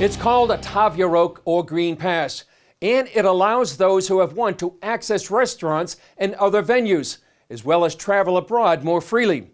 It's called a Tav Yarok or Green Pass, and it allows those who have one to access restaurants and other venues, as well as travel abroad more freely.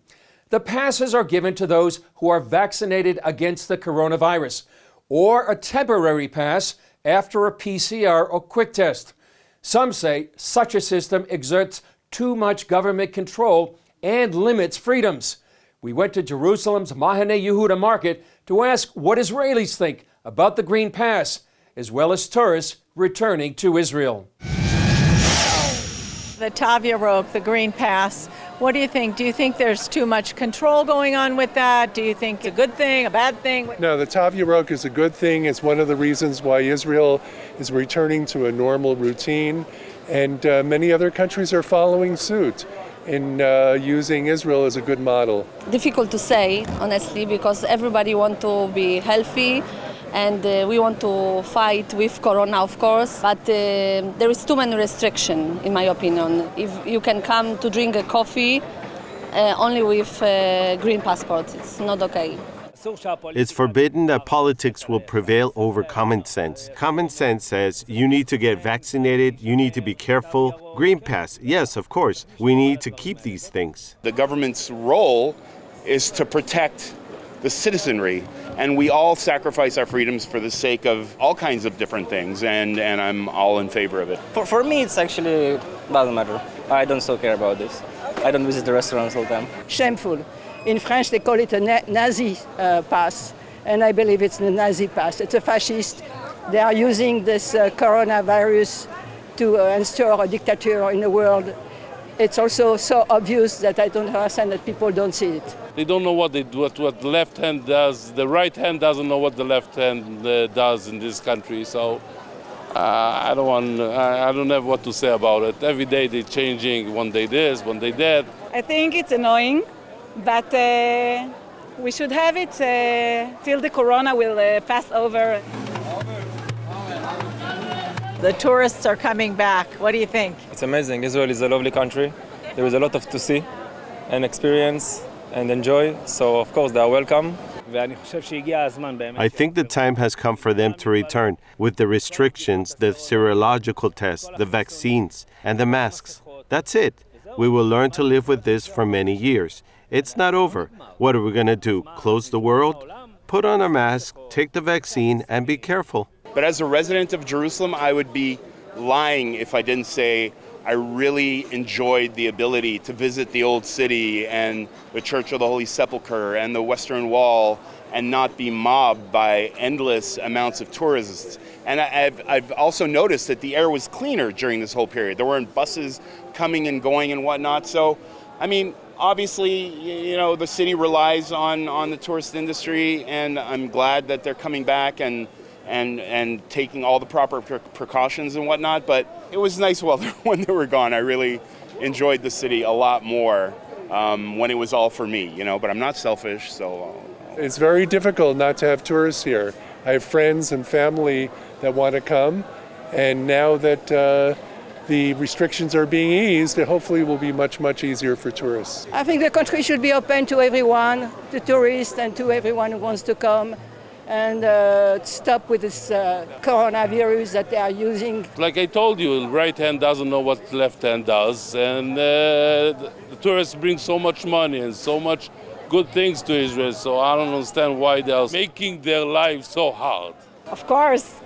The passes are given to those who are vaccinated against the coronavirus, or a temporary pass after a PCR or quick test. Some say such a system exerts too much government control and limits freedoms. We went to Jerusalem's Mahane Yehuda market to ask what Israelis think about the Green Pass, as well as tourists returning to Israel. The Tav Yarok, the Green Pass, what do you think? Do you think there's too much control going on with that? Do you think it's a good thing, a bad thing? No, the Tav Yarok is a good thing. It's one of the reasons why Israel is returning to a normal routine, and many other countries are following suit in using Israel as a good model. Difficult to say, honestly, because everybody wants to be healthy, and we want to fight with corona, of course, but there is too many restrictions, in my opinion. If you can come to drink a coffee only with green passport, it's not okay. It's forbidden that politics will prevail over common sense. Common sense says you need to get vaccinated, you need to be careful. Green Pass, yes, of course, we need to keep these things. The government's role is to protect the citizenry, and we all sacrifice our freedoms for the sake of all kinds of different things, and I'm all in favor of it. For me, it's actually doesn't matter. I don't so care about this. I don't visit the restaurants all the time. Shameful. In French, they call it a Nazi pass, and I believe it's a Nazi pass. It's a fascist. They are using this coronavirus to install a dictator in the world. It's also so obvious that I don't understand that people don't see it. They don't know what the left hand does. The right hand doesn't know what the left hand does in this country. So I don't have what to say about it. Every day they're changing. One day this, one day that. I think it's annoying, but we should have it till the corona will pass over. The tourists are coming back. What do you think? It's amazing. Israel is a lovely country. There is a lot to see and experience and enjoy. So, of course, they are welcome. I think the time has come for them to return with the restrictions, the serological tests, the vaccines, and the masks. That's it. We will learn to live with this for many years. It's not over. What are we going to do? Close the world? Put on a mask, take the vaccine, and be careful. But as a resident of Jerusalem, I would be lying if I didn't say I really enjoyed the ability to visit the old city and the Church of the Holy Sepulchre and the Western Wall and not be mobbed by endless amounts of tourists. And I've also noticed that the air was cleaner during this whole period. There weren't buses coming and going and whatnot. So, I mean, obviously, you know, the city relies on the tourist industry, and I'm glad that they're coming back and taking all the proper precautions and whatnot, but it was nice while when they were gone. I really enjoyed the city a lot more when it was all for me, you know, but I'm not selfish, so. It's very difficult not to have tourists here. I have friends and family that want to come, and now that the restrictions are being eased, it hopefully will be much, much easier for tourists. I think the country should be open to everyone, to tourists and to everyone who wants to come, and stop with this coronavirus that they are using. Like I told you, the right hand doesn't know what the left hand does, and the tourists bring so much money and so much good things to Israel, so I don't understand why they are making their life so hard. Of course,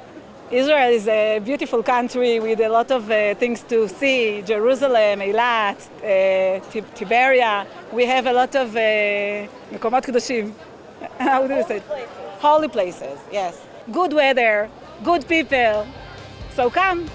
Israel is a beautiful country with a lot of things to see. Jerusalem, Eilat, Tiberia. We have a lot of מקומות קדושים. How do you say it? Holy places, yes. Good weather, good people. So come.